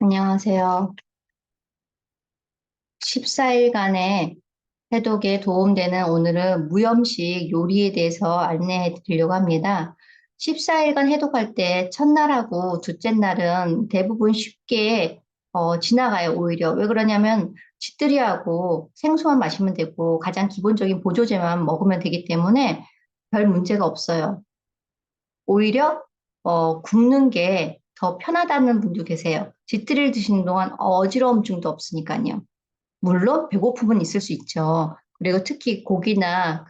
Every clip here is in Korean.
안녕하세요. 14일간의 해독에 도움되는 오늘은 무염식 요리에 대해서 안내해 드리려고 합니다. 14일간 해독할 때 첫날하고 둘째 날은 대부분 쉽게 지나가요, 오히려. 왜 그러냐면 쥐뜨리하고 생수만 마시면 되고 가장 기본적인 보조제만 먹으면 되기 때문에 별 문제가 없어요. 오히려 굶는 게 더 편하다는 분도 계세요. 쥐뜨리를 드시는 동안 어지러움증도 없으니까요. 물론 배고픔은 있을 수 있죠. 그리고 특히 고기나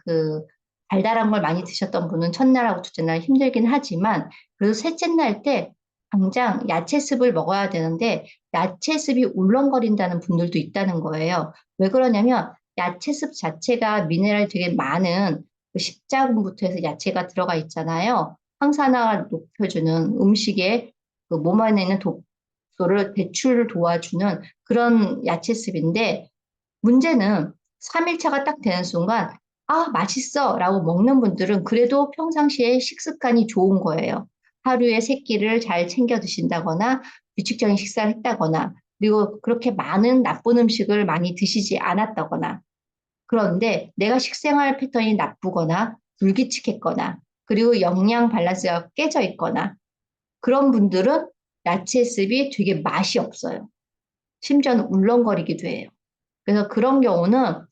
달달한 걸 많이 드셨던 분은 첫날하고 둘째 날 힘들긴 하지만 그래도 셋째 날 때 당장 야채습을 먹어야 되는데 야채습이 울렁거린다는 분들도 있다는 거예요. 왜 그러냐면 야채습 자체가 미네랄 되게 많은 그 십자군부터 해서 야채가 들어가 있잖아요. 항산화를 높여주는 음식에 그 몸 안에 있는 독소를 배출을 도와주는 그런 야채습인데 문제는 3일차가 딱 되는 순간 아, 맛있어 라고 먹는 분들은 그래도 평상시에 식습관이 좋은 거예요. 하루에 세 끼를 잘 챙겨 드신다거나 규칙적인 식사를 했다거나 그리고 그렇게 많은 나쁜 음식을 많이 드시지 않았다거나 그런데 내가 식생활 패턴이 나쁘거나 불규칙했거나 그리고 영양 밸런스가 깨져 있거나 그런 분들은 야채습이 되게 맛이 없어요. 심지어는 울렁거리기도 해요. 그래서 그런 경우는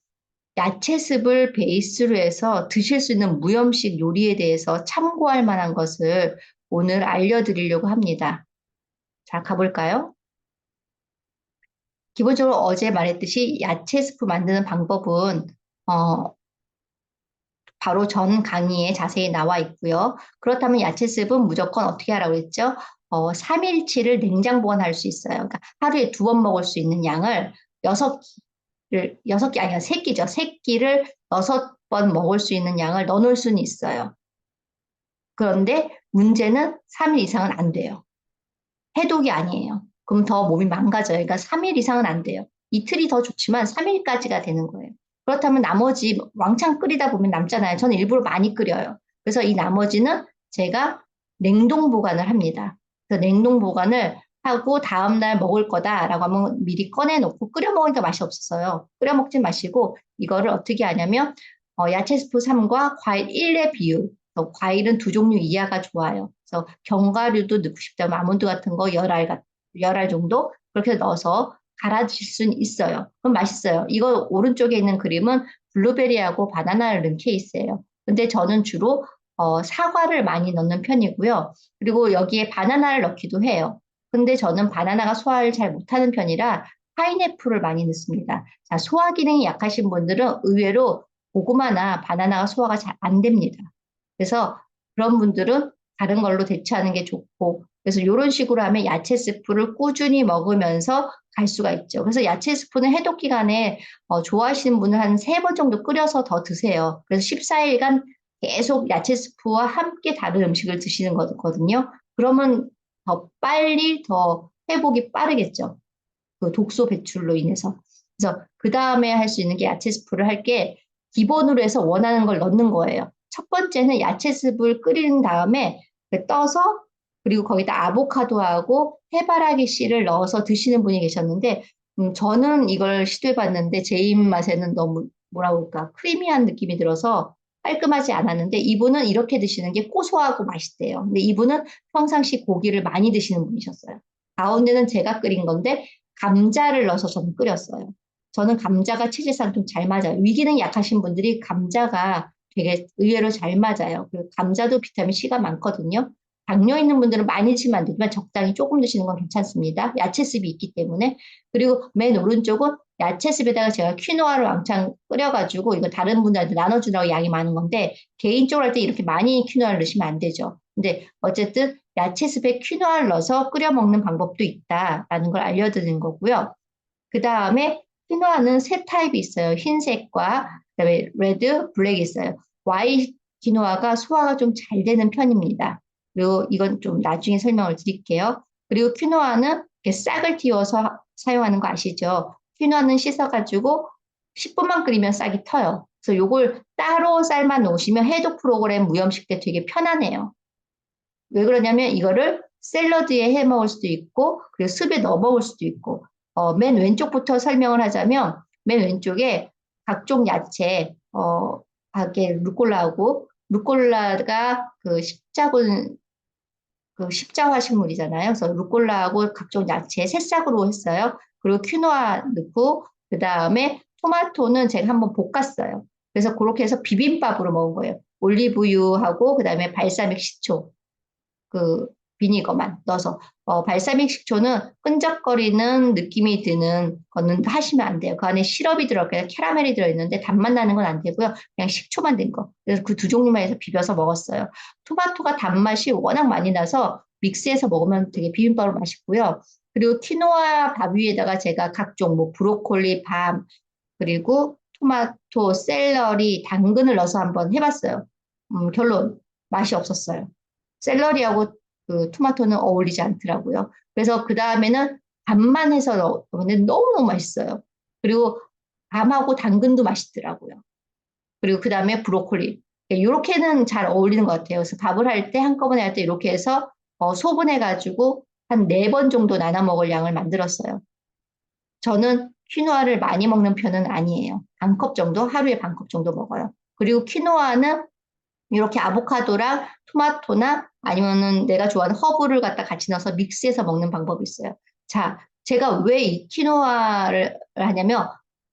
야채습을 베이스로 해서 드실 수 있는 무염식 요리에 대해서 참고할 만한 것을 오늘 알려드리려고 합니다. 자, 가볼까요? 기본적으로 어제 말했듯이 야채 스프 만드는 방법은 어, 바로 전 강의에 자세히 나와 있고요. 그렇다면 야채 스프는 무조건 어떻게 하라고 했죠? 3일치를 냉장 보관할 수 있어요. 그러니까 하루에 2번 먹을 수 있는 양을 6끼 아니라 3끼죠. 3끼를 6번 먹을 수 있는 양을 넣어놓을 수는 있어요. 그런데 문제는 3일 이상은 안 돼요. 해독이 아니에요. 그럼 더 몸이 망가져요. 그러니까 3일 이상은 안 돼요. 이틀이 더 좋지만 3일까지가 되는 거예요. 그렇다면 나머지 왕창 끓이다 보면 남잖아요. 저는 일부러 많이 끓여요. 그래서 이 나머지는 제가 냉동 보관을 합니다. 그래서 냉동 보관을 하고 다음날 먹을 거다라고 하면 미리 꺼내놓고 끓여 먹으니까 맛이 없어서요. 끓여 먹지 마시고 이거를 어떻게 하냐면 야채 스프 3과 과일 1의 비율. 과일은 2종류 이하가 좋아요. 그래서 견과류도 넣고 싶다면 아몬드 같은 거 열알 정도 그렇게 넣어서 갈아 드실 수는 있어요. 그럼 맛있어요. 이거 오른쪽에 있는 그림은 블루베리하고 바나나를 넣은 케이스예요. 근데 저는 주로 사과를 많이 넣는 편이고요. 그리고 여기에 바나나를 넣기도 해요. 근데 저는 바나나가 소화를 잘 못하는 편이라 파인애플을 많이 넣습니다. 자, 소화 기능이 약하신 분들은 의외로 고구마나 바나나가 소화가 잘 안 됩니다. 그래서 그런 분들은 다른 걸로 대체하는 게 좋고, 그래서 이런 식으로 하면 야채 스프를 꾸준히 먹으면서 갈 수가 있죠. 그래서 야채 스프는 해독 기간에 좋아하시는 분은 한 3번 정도 끓여서 더 드세요. 그래서 14일간 계속 야채 스프와 함께 다른 음식을 드시는 거거든요. 그러면 더 빨리 더 회복이 빠르겠죠. 그 독소 배출로 인해서. 그래서 그 다음에 할 수 있는 게 야채 스프를 할 게 기본으로 해서 원하는 걸 넣는 거예요. 첫 번째는 야채 스프를 끓인 다음에 떠서 그리고 거기다 아보카도하고 해바라기 씨를 넣어서 드시는 분이 계셨는데 저는 이걸 시도해봤는데 제 입맛에는 너무 뭐라 그럴까 크리미한 느낌이 들어서 깔끔하지 않았는데 이분은 이렇게 드시는 게 고소하고 맛있대요. 근데 이분은 평상시 고기를 많이 드시는 분이셨어요. 가운데는 제가 끓인 건데 감자를 넣어서 저는 끓였어요. 저는 감자가 체질상 좀 잘 맞아요. 위기능 약하신 분들이 감자가 되게 의외로 잘 맞아요. 그리고 감자도 비타민 C가 많거든요. 당뇨 있는 분들은 많이 드시면 안 되지만 적당히 조금 드시는 건 괜찮습니다. 야채습이 있기 때문에. 그리고 맨 오른쪽은 야채습에다가 제가 퀴노아를 왕창 끓여가지고 이거 다른 분들한테 나눠주라고 양이 많은 건데 개인적으로 할 때 이렇게 많이 퀴노아를 넣으시면 안 되죠. 근데 어쨌든 야채습에 퀴노아를 넣어서 끓여 먹는 방법도 있다라는 걸 알려드리는 거고요. 그 다음에 퀴노아는 세 타입이 있어요. 흰색과 그다음에 레드, 블랙이 있어요. 와이트 퀴노아가 소화가 좀 잘 되는 편입니다. 그리고 이건 좀 나중에 설명을 드릴게요. 그리고 퀴노아는 이렇게 싹을 틔워서 사용하는 거 아시죠? 퀴노아는 씻어가지고 10분만 끓이면 싹이 터요. 그래서 요걸 따로 삶아 놓으시면 해독 프로그램 무염식 때 되게 편하네요. 왜 그러냐면 이거를 샐러드에 해 먹을 수도 있고, 그리고 습에 넣어 먹을 수도 있고, 맨 왼쪽부터 설명을 하자면, 맨 왼쪽에 각종 야채, 하게 루꼴라하고, 루꼴라가 그 십자화 식물이잖아요. 그래서 루꼴라하고 각종 야채 새싹으로 했어요. 그리고 퀴노아 넣고, 그 다음에 토마토는 제가 한번 볶았어요. 그래서 그렇게 해서 비빔밥으로 먹은 거예요. 올리브유하고, 그 다음에 발사믹 식초. 그 비니거만 넣어서 발사믹 식초는 끈적거리는 느낌이 드는 거는 하시면 안 돼요. 그 안에 시럽이 들어가요. 캐러멜이 들어있는데 단맛 나는 건 안 되고요. 그냥 식초만 된 거. 그래서 그 두 종류만 해서 비벼서 먹었어요. 토마토가 단맛이 워낙 많이 나서 믹스해서 먹으면 되게 비빔밥으로 맛있고요. 그리고 키노아 밥 위에다가 제가 각종 뭐 브로콜리, 밤, 그리고 토마토, 샐러리, 당근을 넣어서 한번 해봤어요. 결론 맛이 없었어요. 샐러리하고 그 토마토는 어울리지 않더라고요. 그래서 그 다음에는 밥만 해서 넣으면 너무너무 맛있어요. 그리고 밤하고 당근도 맛있더라고요. 그리고 그 다음에 브로콜리. 이렇게는 잘 어울리는 것 같아요. 그래서 밥을 할 때 한꺼번에 할 때 이렇게 해서 소분해가지고 한 4번 정도 나눠 먹을 양을 만들었어요. 저는 퀴노아를 많이 먹는 편은 아니에요. 반 컵 정도, 하루에 반 컵 정도 먹어요. 그리고 퀴노아는 이렇게 아보카도랑 토마토나 아니면은 내가 좋아하는 허브를 갖다 같이 넣어서 믹스해서 먹는 방법이 있어요. 자, 제가 왜 이 퀴노아를 하냐면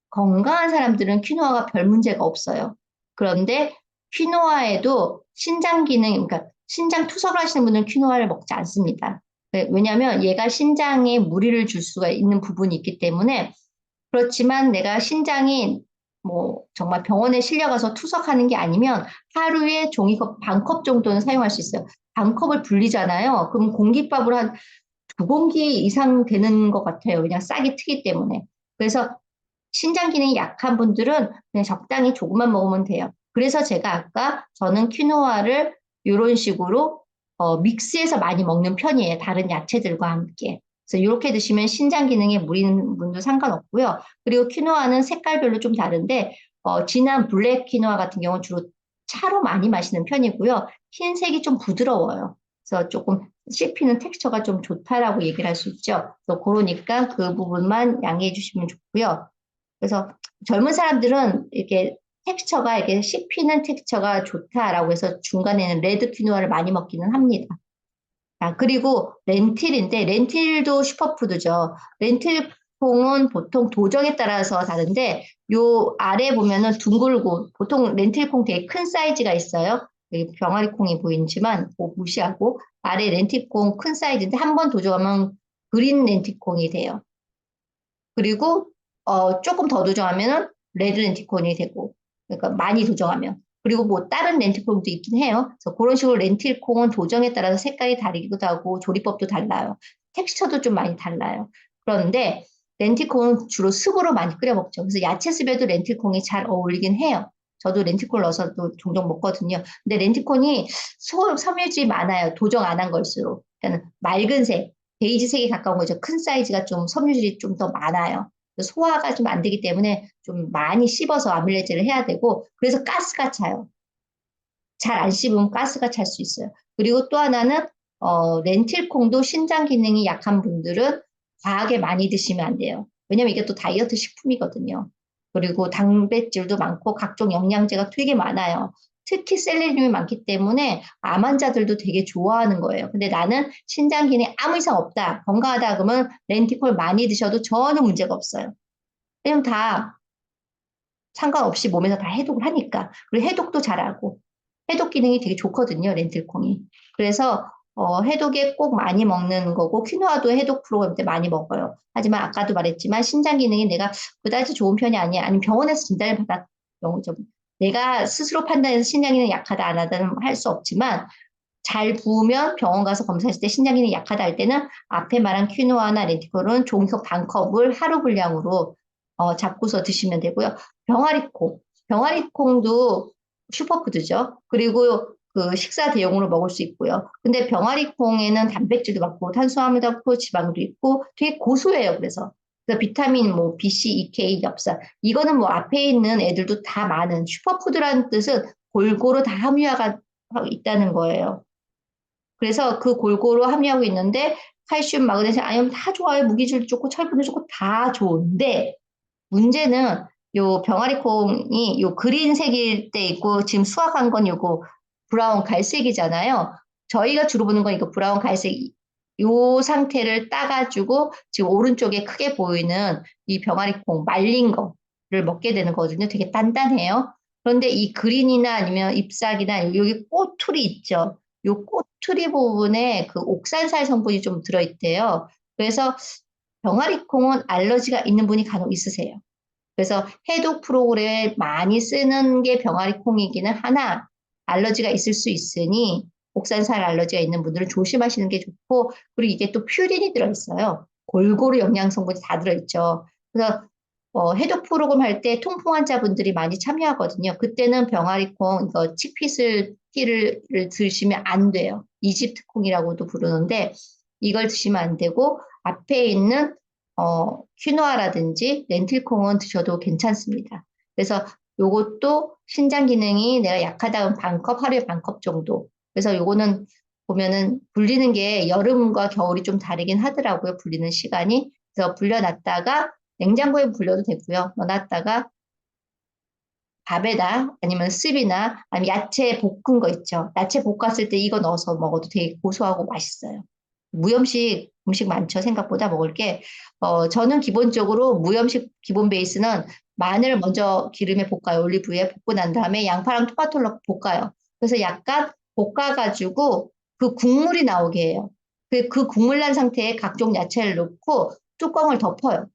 건강한 사람들은 퀴노아가 별 문제가 없어요. 그런데 퀴노아에도 신장 기능, 그러니까 신장 투석을 하시는 분들은 퀴노아를 먹지 않습니다. 네, 왜냐하면 얘가 신장에 무리를 줄 수가 있는 부분이 있기 때문에 그렇지만 내가 신장이 뭐 정말 병원에 실려가서 투석하는 게 아니면 하루에 종이컵 반 컵 정도는 사용할 수 있어요. 반 컵을 불리잖아요. 그럼 공깃밥으로 한 2공기 이상 되는 것 같아요. 그냥 싹이 트기 때문에. 그래서 신장 기능이 약한 분들은 그냥 적당히 조금만 먹으면 돼요. 그래서 제가 아까 저는 퀴노아를 이런 식으로 믹스해서 많이 먹는 편이에요. 다른 야채들과 함께. 그래서 이렇게 드시면 신장 기능에 무리는 분도 상관없고요. 그리고 퀴노아는 색깔별로 좀 다른데 진한 블랙 퀴노아 같은 경우는 주로 차로 많이 마시는 편이고요. 흰색이 좀 부드러워요. 그래서 조금 씹히는 텍스처가 좀 좋다라고 얘기를 할 수 있죠. 그래서 그러니까 그 부분만 양해해 주시면 좋고요. 그래서 젊은 사람들은 이렇게 텍스처가 이렇게 씹히는 텍스처가 좋다라고 해서 중간에는 레드 퀴노아를 많이 먹기는 합니다. 아, 그리고 렌틸인데 렌틸도 슈퍼푸드죠. 렌틸콩은 보통 도정에 따라서 다른데 요 아래 보면은 둥글고 보통 렌틸콩 되게 큰 사이즈가 있어요. 여기 병아리콩이 보이지만 무시하고 아래 렌틸콩 큰 사이즈인데 한 번 도정하면 그린 렌틸콩이 돼요. 그리고 조금 더 도정하면은 레드 렌틸콩이 되고 그러니까 많이 도정하면 그리고 뭐 다른 렌틸콩도 있긴 해요. 그래서 그런 식으로 렌틸콩은 도정에 따라서 색깔이 다르기도 하고 조리법도 달라요. 텍스처도 좀 많이 달라요. 그런데 렌틸콩은 주로 습으로 많이 끓여 먹죠. 그래서 야채 습에도 렌틸콩이 잘 어울리긴 해요. 저도 렌틸콩 넣어서도 종종 먹거든요. 근데 렌틸콩이 섬유질이 많아요. 도정 안 한 걸수록. 그러니까 맑은 색, 베이지색에 가까운 거죠. 큰 사이즈가 좀 섬유질이 좀 더 많아요. 소화가 좀 안 되기 때문에 좀 많이 씹어서 아밀레제를 해야 되고 그래서 가스가 차요. 잘 안 씹으면 가스가 찰 수 있어요. 그리고 또 하나는 렌틸콩도 신장 기능이 약한 분들은 과하게 많이 드시면 안 돼요. 왜냐면 이게 또 다이어트 식품이거든요. 그리고 단백질도 많고 각종 영양제가 되게 많아요. 특히 셀레늄이 많기 때문에 암 환자들도 되게 좋아하는 거예요. 근데 나는 신장 기능이 아무 이상 없다, 건강하다 그러면 렌틸콩을 많이 드셔도 전혀 문제가 없어요. 왜냐면 다 상관없이 몸에서 다 해독을 하니까. 그리고 해독도 잘하고. 해독 기능이 되게 좋거든요, 렌틸콩이. 그래서 해독에 꼭 많이 먹는 거고, 퀴노아도 해독 프로그램 때 많이 먹어요. 하지만 아까도 말했지만 신장 기능이 내가 그다지 좋은 편이 아니야. 아니면 병원에서 진단을 받아, 좀 내가 스스로 판단해서 신장 기능이 약하다, 안 하다는 할 수 없지만, 잘 부으면 병원 가서 검사했을 때 신장 기능이 약하다 할 때는 앞에 말한 퀴노아나 렌티콜은 종이컵 반 컵을 하루 분량으로 잡고서 드시면 되고요. 병아리콩, 병아리콩도 슈퍼푸드죠. 그리고 그 식사 대용으로 먹을 수 있고요. 근데 병아리콩에는 단백질도 많고 탄수화물도 많고 지방도 있고 되게 고소해요. 그래서 비타민 뭐 B, C, E, K, 엽산 이거는 뭐 앞에 있는 애들도 다 많은 슈퍼푸드라는 뜻은 골고루 다 함유가 있다는 거예요. 그래서 그 골고루 함유하고 있는데 칼슘, 마그네슘, 아연 다 좋아요. 무기질 좋고 철분도 좋고 다 좋은데 문제는 요 병아리콩이 요 그린색일 때 있고 지금 수확한 건 요거 브라운 갈색이잖아요. 저희가 주로 보는 건 이거 브라운 갈색 요 상태를 따가지고 지금 오른쪽에 크게 보이는 이 병아리콩 말린 거를 먹게 되는 거거든요. 되게 단단해요. 그런데 이 그린이나 아니면 잎사귀나 여기 꼬투리 있죠. 요 꼬투리 부분에 그 옥산살 성분이 좀 들어있대요. 그래서 병아리콩은 알러지가 있는 분이 간혹 있으세요. 그래서 해독 프로그램에 많이 쓰는 게 병아리콩이기는 하나 알러지가 있을 수 있으니 옥산살 알러지가 있는 분들은 조심하시는 게 좋고 그리고 이게 또 퓨린이 들어있어요. 골고루 영양 성분이 다 들어있죠. 그래서 해독 프로그램 할 때 통풍 환자분들이 많이 참여하거든요. 그때는 병아리콩 이거 칡핏을 티를 드시면 안 돼요. 이집트 콩이라고도 부르는데 이걸 드시면 안 되고 앞에 있는 퀴노아라든지 렌틸콩은 드셔도 괜찮습니다. 그래서 요것도 신장 기능이 내가 약하다면 반컵, 하루에 반컵 정도. 그래서 요거는 보면은 불리는 게 여름과 겨울이 좀 다르긴 하더라고요. 불리는 시간이. 그래서 불려놨다가 냉장고에 불려도 되고요. 넣어놨다가 밥에다 아니면 습이나 아니면 야채 볶은 거 있죠. 야채 볶았을 때 이거 넣어서 먹어도 되게 고소하고 맛있어요. 무염식 음식 많죠. 생각보다 먹을 게. 저는 기본적으로 무염식 기본 베이스는 마늘 먼저 기름에 볶아요. 올리브유에 볶고 난 다음에 양파랑 토마토를 볶아요. 그래서 약간 볶아가지고 그 국물이 나오게 해요. 그 국물 난 상태에 각종 야채를 넣고 뚜껑을 덮어요.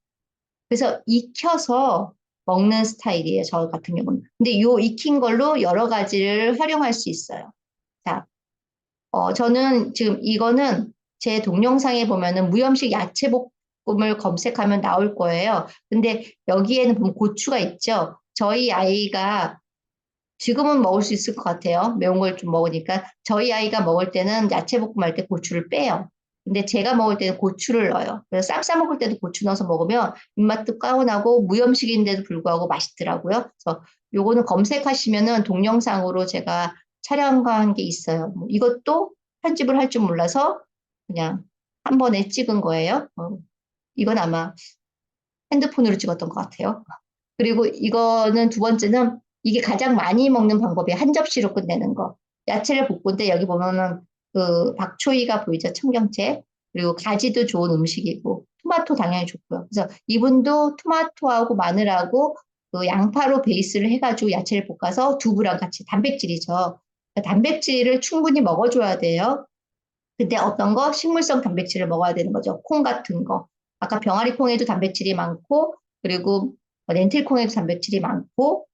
그래서 익혀서 먹는 스타일이에요. 저 같은 경우는. 근데 요 익힌 걸로 여러 가지를 활용할 수 있어요. 자, 저는 지금 이거는 제 동영상에 보면은 무염식 야채 볶음을 검색하면 나올 거예요. 근데 여기에는 보면 고추가 있죠. 저희 아이가 지금은 먹을 수 있을 것 같아요. 매운 걸 좀 먹으니까. 저희 아이가 먹을 때는 야채 볶음 할 때 고추를 빼요. 근데 제가 먹을 때는 고추를 넣어요. 그래서 쌈 싸 먹을 때도 고추 넣어서 먹으면 입맛도 까운하고 무염식인데도 불구하고 맛있더라고요. 그래서 요거는 검색하시면은 동영상으로 제가 촬영한 게 있어요. 뭐 이것도 편집을 할 줄 몰라서 그냥 한 번에 찍은 거예요. 이건 아마 핸드폰으로 찍었던 것 같아요. 그리고 이거는 두 번째는 이게 가장 많이 먹는 방법이 한 접시로 끝내는 거. 야채를 볶는데 여기 보면은 그 박초이가 보이죠? 청경채. 그리고 가지도 좋은 음식이고 토마토 당연히 좋고요. 그래서 이분도 토마토하고 마늘하고 그 양파로 베이스를 해가지고 야채를 볶아서 두부랑 같이 단백질이죠. 단백질을 충분히 먹어줘야 돼요. 근데 어떤 거? 식물성 단백질을 먹어야 되는 거죠. 콩 같은 거. 아까 병아리 콩에도 단백질이 많고, 그리고 렌틸 콩에도 단백질이 많고,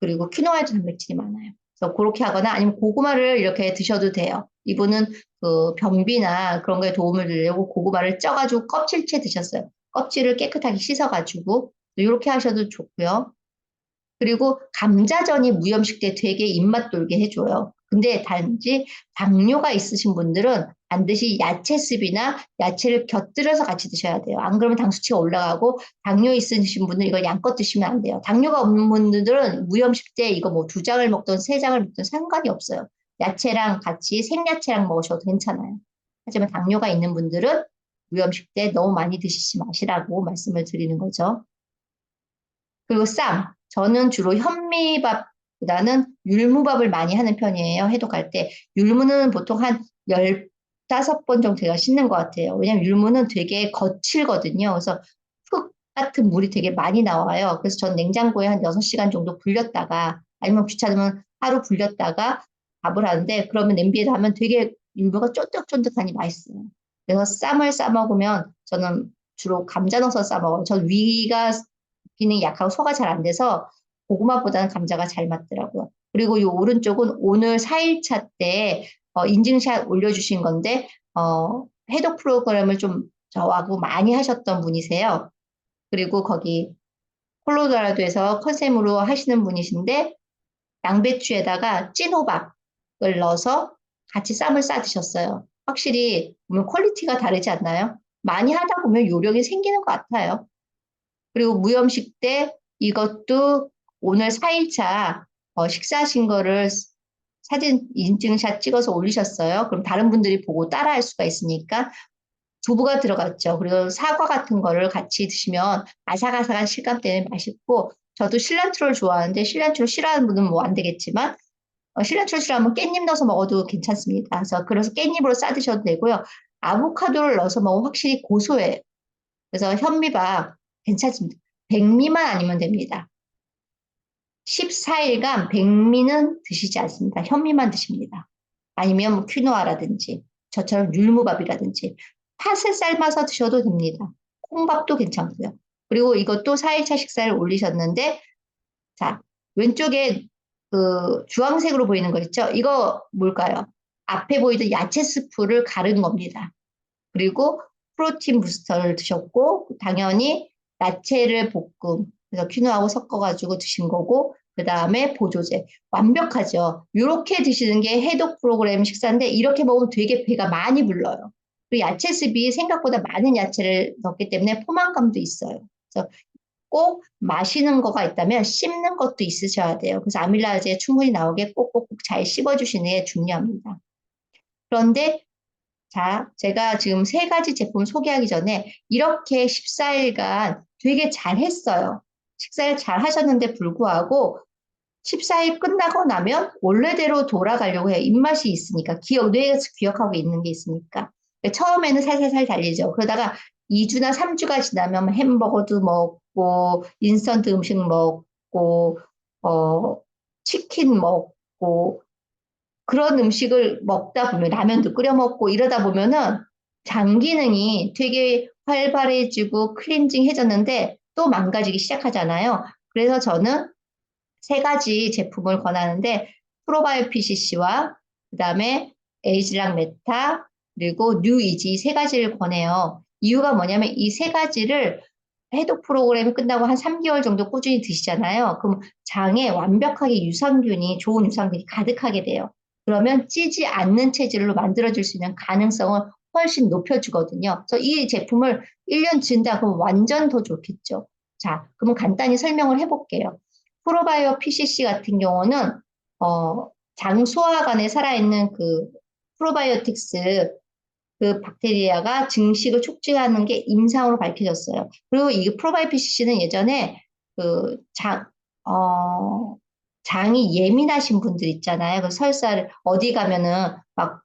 그리고 퀴노아에도 단백질이 많아요. 그래서 그렇게 하거나 아니면 고구마를 이렇게 드셔도 돼요. 이분은 그 변비나 그런 거에 도움을 주려고 고구마를 쪄가지고 껍질째 드셨어요. 껍질을 깨끗하게 씻어가지고 이렇게 하셔도 좋고요. 그리고 감자전이 무염식 때 되게 입맛 돌게 해줘요. 근데 단지 당뇨가 있으신 분들은 반드시 야채습이나 야채를 곁들여서 같이 드셔야 돼요. 안 그러면 당 수치가 올라가고 당뇨 있으신 분들 이걸 양껏 드시면 안 돼요. 당뇨가 없는 분들은 무염식 때 이거 뭐 두 장을 먹든 세 장을 먹든 상관이 없어요. 야채랑 같이 생야채랑 먹으셔도 괜찮아요. 하지만 당뇨가 있는 분들은 무염식 때 너무 많이 드시지 마시라고 말씀을 드리는 거죠. 그리고 쌈. 저는 주로 현미밥보다는 율무밥을 많이 하는 편이에요. 해독할 때. 율무는 보통 한 15번 정도 제가 씻는 것 같아요. 왜냐면 율무는 되게 거칠거든요. 그래서 흙 같은 물이 되게 많이 나와요. 그래서 전 냉장고에 한 6시간 정도 불렸다가 아니면 귀찮으면 하루 불렸다가 밥을 하는데 그러면 냄비에다 하면 되게 율무가 쫀득쫀득하니 맛있어요. 그래서 쌈을 싸 먹으면 저는 주로 감자 넣어서 싸 먹어요. 전 위가 기능이 약하고 소화가 잘 안 돼서 고구마보다는 감자가 잘 맞더라고요. 그리고 이 오른쪽은 오늘 4일차 때 인증샷 올려주신 건데 해독 프로그램을 좀 저하고 많이 하셨던 분이세요. 그리고 거기 콜로라도에서 컨셈으로 하시는 분이신데 양배추에다가 찐호박을 넣어서 같이 쌈을 싸 드셨어요. 확실히 보면 퀄리티가 다르지 않나요? 많이 하다 보면 요령이 생기는 것 같아요. 그리고 무염식 때 이것도 오늘 4일차 식사하신 거를 사진 인증샷 찍어서 올리셨어요. 그럼 다른 분들이 보고 따라할 수가 있으니까 두부가 들어갔죠. 그리고 사과 같은 거를 같이 드시면 아삭아삭한 식감 때문에 맛있고 저도 실란트로를 좋아하는데 실란트로 싫어하는 분은 뭐 안 되겠지만 실란트로 싫어하면 깻잎 넣어서 먹어도 괜찮습니다. 그래서 깻잎으로 싸 드셔도 되고요. 아보카도를 넣어서 먹으면 확실히 고소해요. 그래서 현미밥 괜찮습니다. 백미만 아니면 됩니다. 14일간 백미는 드시지 않습니다. 현미만 드십니다. 아니면 뭐 퀴노아라든지 저처럼 율무밥이라든지 팥을 삶아서 드셔도 됩니다. 콩밥도 괜찮고요. 그리고 이것도 4일차 식사를 올리셨는데 자, 왼쪽에 그 주황색으로 보이는 거 있죠? 이거 뭘까요? 앞에 보이던 야채 스프를 가른 겁니다. 그리고 프로틴 부스터를 드셨고 당연히 야채를 볶음 그래서 퀴노아하고 섞어가지고 드신 거고 그 다음에 보조제 완벽하죠. 이렇게 드시는 게 해독 프로그램 식사인데 이렇게 먹으면 되게 배가 많이 불러요. 그리고 야채습이 생각보다 많은 야채를 넣기 때문에 포만감도 있어요. 그래서 꼭 마시는 거가 있다면 씹는 것도 있으셔야 돼요. 그래서 아밀라제 충분히 나오게 꼭꼭꼭 잘 씹어주시는 게 중요합니다. 그런데 자, 제가 지금 세 가지 제품 소개하기 전에 이렇게 14일간 되게 잘 했어요. 식사를 잘 하셨는데 불구하고 14일 끝나고 나면 원래대로 돌아가려고 해요. 입맛이 있으니까. 뇌에서 기억하고 있는 게 있으니까. 처음에는 살살살 달리죠. 그러다가 2주나 3주가 지나면 햄버거도 먹고, 인스턴트 음식 먹고, 어, 치킨 먹고, 그런 음식을 먹다 보면 라면도 끓여 먹고 이러다 보면은 장 기능이 되게 활발해지고 클렌징해졌는데 또 망가지기 시작하잖아요. 그래서 저는 세 가지 제품을 권하는데 프로바이오 PCC와 그다음에 에이지랑 메타 그리고 뉴이지 세 가지를 권해요. 이유가 뭐냐면 이 세 가지를 해독 프로그램이 끝나고 한 3개월 정도 꾸준히 드시잖아요. 그럼 장에 완벽하게 좋은 유산균이 가득하게 돼요. 그러면 찌지 않는 체질로 만들어줄 수 있는 가능성을 훨씬 높여주거든요. 그래서 이 제품을 1년 드신다 그러면 완전 더 좋겠죠. 자, 그러면 간단히 설명을 해볼게요. 프로바이오 PCC 같은 경우는 장 소화관에 살아있는 그 프로바이오틱스 그 박테리아가 증식을 촉진하는 게 임상으로 밝혀졌어요. 그리고 이 프로바이오틱스는 예전에 그 장이 예민하신 분들 있잖아요. 그 설사를 어디 가면은 막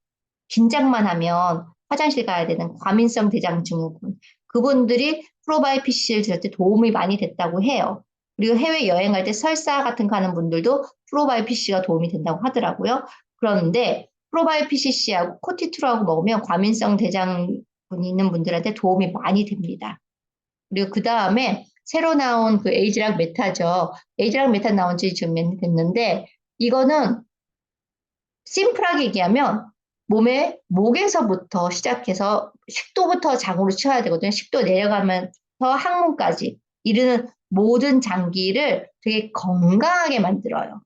긴장만 하면 화장실 가야 되는 과민성 대장 증후군. 그분들이 프로바이오틱스를 들을 때 도움이 많이 됐다고 해요. 그리고 해외 여행 갈 때 설사 같은 거 하는 분들도 프로바이오틱스가 도움이 된다고 하더라고요. 그런데 프로바이오 PCC하고 코티투라고 먹으면 과민성 대장균이 있는 분들한테 도움이 많이 됩니다. 그리고 그 다음에 새로 나온 그 에이지락 메타죠. 에이지락 메타 나온 지 지금 몇 년 됐는데 이거는 심플하게 얘기하면 몸의 목에서부터 시작해서 식도부터 장으로 치워야 되거든요. 식도 내려가면서 항문까지 이르는 모든 장기를 되게 건강하게 만들어요.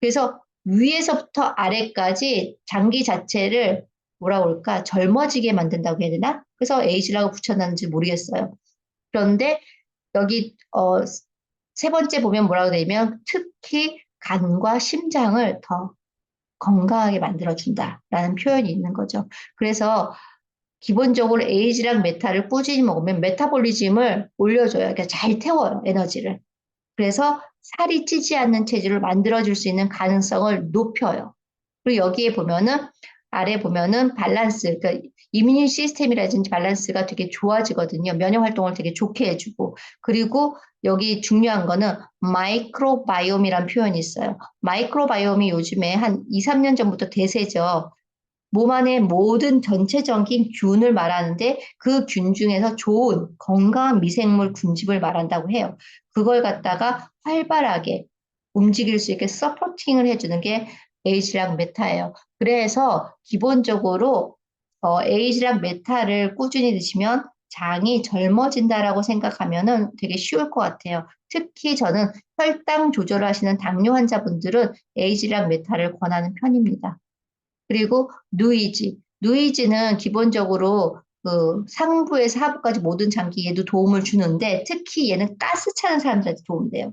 그래서 위에서부터 아래까지 장기 자체를 뭐라 그럴까 젊어지게 만든다고 해야 되나? 그래서 에이지라고 붙여놨는지 모르겠어요. 그런데 여기 세 번째 보면 뭐라고 되냐면 특히 간과 심장을 더 건강하게 만들어준다라는 표현이 있는 거죠. 그래서 기본적으로 에이지랑 메타를 꾸준히 먹으면 메타볼리즘을 올려줘요. 그러니까 잘 태워요, 에너지를. 그래서 살이 찌지 않는 체질을 만들어줄 수 있는 가능성을 높여요. 그리고 여기에 보면은 아래 보면은 밸런스, 그러니까 이뮤니 시스템이라든지 밸런스가 되게 좋아지거든요. 면역 활동을 되게 좋게 해주고. 그리고 여기 중요한 거는 마이크로바이옴이란 표현이 있어요. 마이크로바이옴이 요즘에 한 2, 3년 전부터 대세죠. 몸 안의 모든 전체적인 균을 말하는데 그 균 중에서 좋은 건강한 미생물 군집을 말한다고 해요. 그걸 갖다가 활발하게 움직일 수 있게 서포팅을 해주는 게 에이지랑 메타예요. 그래서 기본적으로 에이지랑 메타를 꾸준히 드시면 장이 젊어진다라고 생각하면은 되게 쉬울 것 같아요. 특히 저는 혈당 조절을 하시는 당뇨 환자분들은 에이지랑 메타를 권하는 편입니다. 그리고 누이지. 누이지는 기본적으로 그 상부에서 하부까지 모든 장기에도 도움을 주는데 특히 얘는 가스 차는 사람들한테 도움돼요.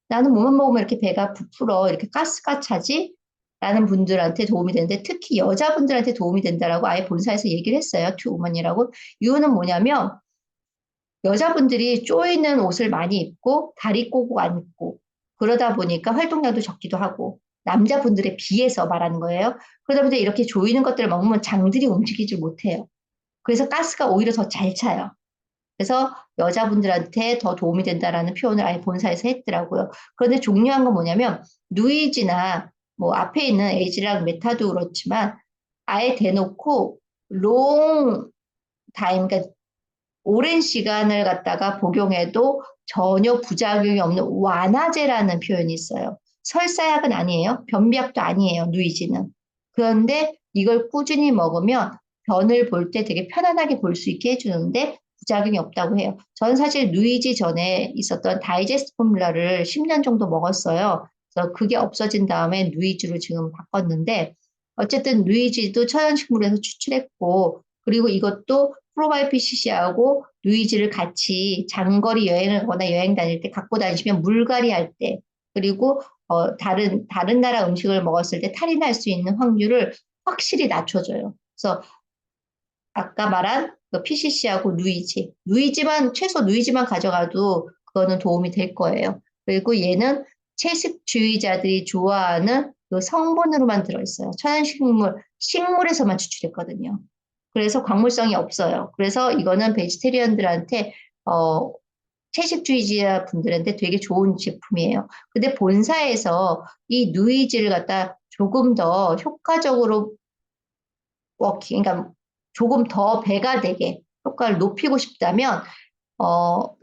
나는 뭐만 먹으면 이렇게 배가 부풀어 이렇게 가스가 차지? 라는 분들한테 도움이 되는데 특히 여자분들한테 도움이 된다라고 아예 본사에서 얘기를 했어요. 투우먼이라고. 이유는 뭐냐면 여자분들이 조이는 옷을 많이 입고 다리 꼬고 안 입고 그러다 보니까 활동량도 적기도 하고 남자분들에 비해서 말하는 거예요. 그러다 보니까 이렇게 조이는 것들을 먹으면 장들이 움직이지 못해요. 그래서 가스가 오히려 더 잘 차요. 그래서 여자분들한테 더 도움이 된다라는 표현을 아예 본사에서 했더라고요. 그런데 중요한 건 뭐냐면 누이지나 뭐 앞에 있는 에이지랑 메타도 그렇지만 아예 대놓고 롱 타임, 그러니까 오랜 시간을 갖다가 복용해도 전혀 부작용이 없는 완화제라는 표현이 있어요. 설사약은 아니에요. 변비약도 아니에요. 누이지는. 그런데 이걸 꾸준히 먹으면 변을 볼 때 되게 편안하게 볼 수 있게 해주는데 부작용이 없다고 해요. 저는 사실 누이지 전에 있었던 다이제스트 포뮬러를 10년 정도 먹었어요. 그래서 그게 없어진 다음에 누이지로 지금 바꿨는데 어쨌든 누이지도 천연식물에서 추출했고 그리고 이것도 프로바이오PCC하고 누이지를 같이 장거리 여행을 하거나 여행 다닐 때 갖고 다니시면 물갈이 할 때, 그리고 다른 나라 음식을 먹었을 때 탈이 날 수 있는 확률을 확실히 낮춰줘요. 그래서 아까 말한 그 PCC하고 누이지만, 최소 누이지만 가져가도 그거는 도움이 될 거예요. 그리고 얘는 채식주의자들이 좋아하는 그 성분으로만 들어있어요. 식물에서만 추출했거든요. 그래서 광물성이 없어요. 그래서 이거는 베지테리언들한테 어, 채식주의자 분들한테 되게 좋은 제품이에요. 근데 본사에서 이 누이지를 갖다 조금 더 효과적으로 그러니까 조금 더 배가 되게 효과를 높이고 싶다면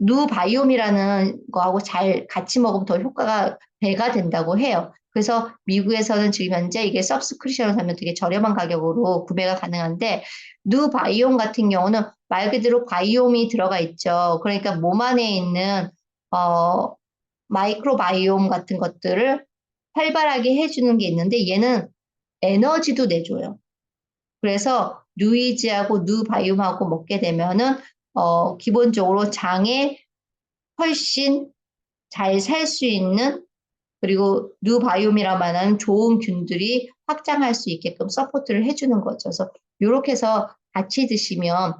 누바이옴이라는 거하고 잘 같이 먹으면 더 효과가 배가 된다고 해요. 그래서 미국에서는 지금 현재 이게 서브스크리션을 사면 되게 저렴한 가격으로 구매가 가능한데 누바이옴 같은 경우는 말 그대로 바이옴이 들어가 있죠. 그러니까 몸 안에 있는 어, 마이크로바이옴 같은 것들을 활발하게 해주는 게 있는데 얘는 에너지도 내줘요. 그래서 뉴이지하고 누바이옴하고 먹게 되면은 기본적으로 장에 훨씬 잘 살 수 있는 그리고 뉴바이옴이라 말하는 좋은 균들이 확장할 수 있게끔 서포트를 해주는 거죠. 그래서 이렇게 해서 같이 드시면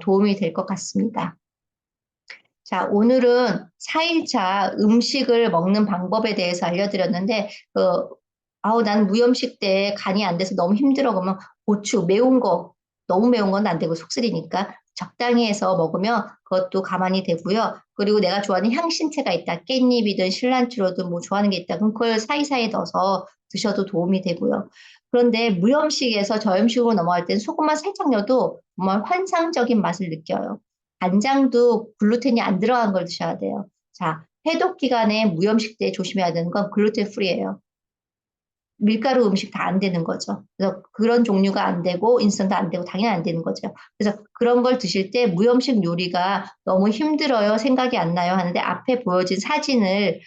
도움이 될 것 같습니다. 자, 오늘은 4일차 음식을 먹는 방법에 대해서 알려드렸는데, 난 무염식 때 간이 안 돼서 너무 힘들어. 그러면 고추, 매운 거, 너무 매운 건 안 되고 속쓰리니까 적당히 해서 먹으면 그것도 가만히 되고요. 그리고 내가 좋아하는 향신채가 있다. 깻잎이든 실란트로든 뭐 좋아하는 게 있다. 그럼 그걸 사이사이에 넣어서 드셔도 도움이 되고요. 그런데 무염식에서 저염식으로 넘어갈 때는 소금만 살짝 넣어도 정말 환상적인 맛을 느껴요. 간장도 글루텐이 안 들어간 걸 드셔야 돼요. 자, 해독 기간에 무염식 때 조심해야 되는 건 글루텐 프리예요. 밀가루 음식 다 안 되는 거죠. 그래서 그런 종류가 안 되고 인스턴트 안 되고 당연히 안 되는 거죠. 그래서 그런 걸 드실 때 무염식 요리가 너무 힘들어요. 생각이 안 나요. 하는데 앞에 보여진 사진을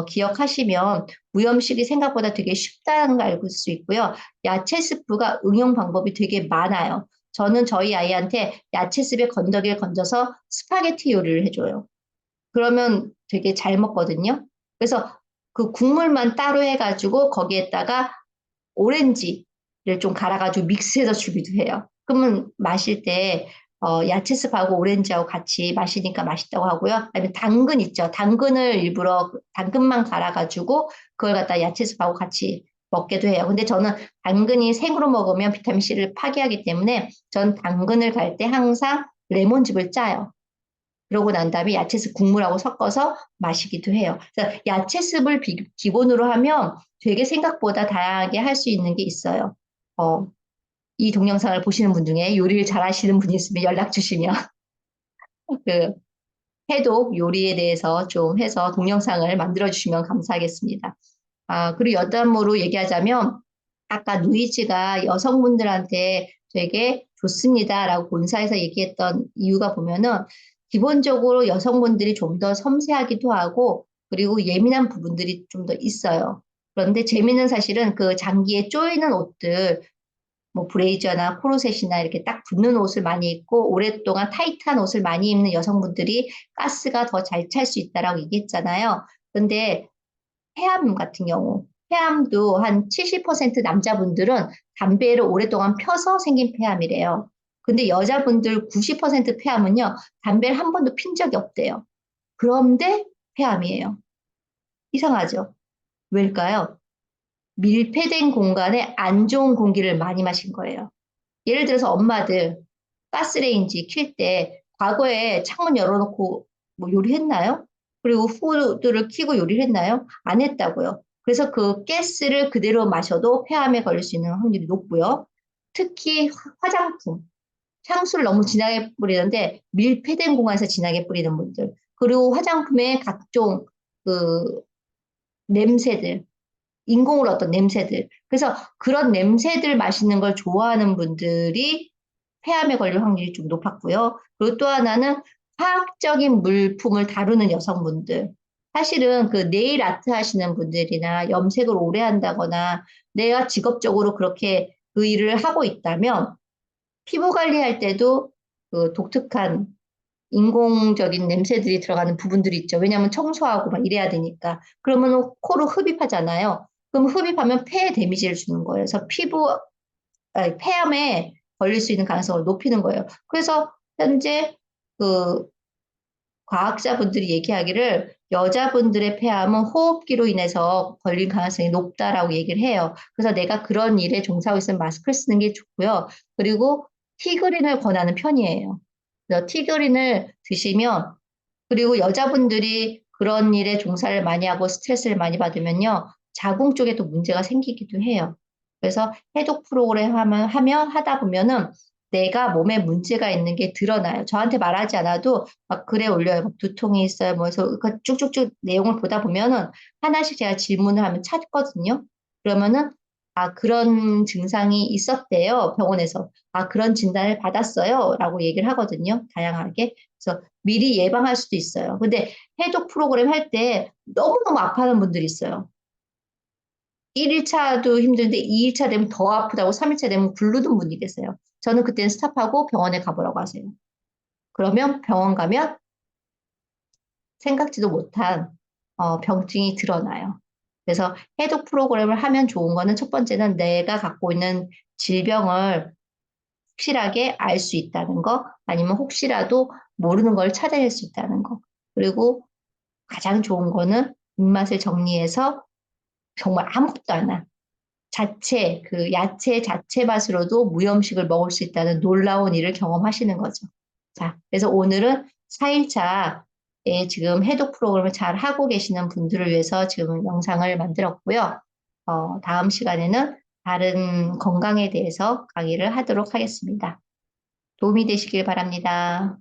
기억하시면 무염식이 생각보다 되게 쉽다는 걸 알고 수 있고요. 야채 스프가 응용 방법이 되게 많아요. 저는 저희 아이한테 야채 스프에 건더기를 건져서 스파게티 요리를 해줘요. 그러면 되게 잘 먹거든요. 그래서 그 국물만 따로 해가지고 거기에다가 오렌지를 좀 갈아가지고 믹스해서 주기도 해요. 그러면 마실 때 야채 스프하고 오렌지하고 같이 마시니까 맛있다고 하고요. 아니면 당근 있죠. 당근을 일부러 당근만 갈아가지고 그걸 갖다 야채 스프하고 같이 먹게도 해요. 근데 저는 당근이 생으로 먹으면 비타민C를 파괴하기 때문에 전 당근을 갈 때 항상 레몬즙을 짜요. 그러고 난 다음에 야채즙 국물하고 섞어서 마시기도 해요. 그래서 야채즙을 기본으로 하면 되게 생각보다 다양하게 할 수 있는 게 있어요. 어, 이 동영상을 보시는 분 중에 요리를 잘 하시는 분이 있으면 연락 주시면 그 해독 요리에 대해서 좀 해서 동영상을 만들어 주시면 감사하겠습니다. 그리고 여담으로 얘기하자면 아까 누이지가 여성분들한테 되게 좋습니다라고 본사에서 얘기했던 이유가 보면은 기본적으로 여성분들이 좀 더 섬세하기도 하고 그리고 예민한 부분들이 좀 더 있어요. 그런데 재미는 사실은 그 장기에 조이는 옷들 뭐 브레이저나 코르셋이나 이렇게 딱 붙는 옷을 많이 입고 오랫동안 타이트한 옷을 많이 입는 여성분들이 가스가 더 잘 찰 수 있다라고 얘기했잖아요. 근데 폐암 같은 경우, 폐암도 한 70% 남자분들은 담배를 오랫동안 펴서 생긴 폐암이래요. 근데 여자분들 90% 폐암은요, 담배를 한 번도 핀 적이 없대요. 그런데 폐암이에요. 이상하죠? 왜일까요? 밀폐된 공간에 안 좋은 공기를 많이 마신 거예요. 예를 들어서 엄마들 가스레인지 킬 때 과거에 창문 열어놓고 뭐 요리했나요? 그리고 후드를 켜고 요리를 했나요? 안 했다고요. 그래서 그 가스를 그대로 마셔도 폐암에 걸릴 수 있는 확률이 높고요. 특히 화장품, 향수를 너무 진하게 뿌리는데 밀폐된 공간에서 진하게 뿌리는 분들, 그리고 화장품에 각종 그 냄새들, 인공으로 어떤 냄새들. 그래서 그런 냄새들 마시는 걸 좋아하는 분들이 폐암에 걸릴 확률이 좀 높았고요. 그리고 또 하나는 화학적인 물품을 다루는 여성분들. 사실은 그 네일 아트 하시는 분들이나 염색을 오래 한다거나 내가 직업적으로 그렇게 그 일을 하고 있다면 피부 관리할 때도 그 독특한 인공적인 냄새들이 들어가는 부분들이 있죠. 왜냐하면 청소하고 막 이래야 되니까. 그러면 코로 흡입하잖아요. 그럼 흡입하면 폐에 데미지를 주는 거예요. 그래서 폐암에 걸릴 수 있는 가능성을 높이는 거예요. 그래서 현재 그 과학자분들이 얘기하기를 여자분들의 폐암은 호흡기로 인해서 걸릴 가능성이 높다라고 얘기를 해요. 그래서 내가 그런 일에 종사하고 있으면 마스크를 쓰는 게 좋고요. 그리고 티그린을 권하는 편이에요. 그래서 티그린을 드시면 그리고 여자분들이 그런 일에 종사를 많이 하고 스트레스를 많이 받으면요. 자궁 쪽에도 문제가 생기기도 해요. 그래서 해독 프로그램 하면 하다 보면은 내가 몸에 문제가 있는 게 드러나요. 저한테 말하지 않아도 막 글에 올려요. 막 두통이 있어요. 뭐 해서 그 쭉쭉쭉 내용을 보다 보면은 하나씩 제가 질문을 하면 찾거든요. 그러면은 아, 그런 증상이 있었대요. 병원에서. 아, 그런 진단을 받았어요. 라고 얘기를 하거든요. 다양하게. 그래서 미리 예방할 수도 있어요. 근데 해독 프로그램 할 때 너무너무 아파하는 분들이 있어요. 1일차도 힘든데 2일차 되면 더 아프다고 3일차 되면 굴르는 분이 계세요. 저는 그때는 스탑하고 병원에 가보라고 하세요. 그러면 병원 가면 생각지도 못한 병증이 드러나요. 그래서 해독 프로그램을 하면 좋은 거는 첫 번째는 내가 갖고 있는 질병을 확실하게 알 수 있다는 거, 아니면 혹시라도 모르는 걸 찾아낼 수 있다는 거. 그리고 가장 좋은 거는 입맛을 정리해서 정말 아무것도 안 한. 그 야채 자체 맛으로도 무염식을 먹을 수 있다는 놀라운 일을 경험하시는 거죠. 자, 그래서 오늘은 4일차에 지금 해독 프로그램을 잘 하고 계시는 분들을 위해서 지금 영상을 만들었고요. 다음 시간에는 다른 건강에 대해서 강의를 하도록 하겠습니다. 도움이 되시길 바랍니다.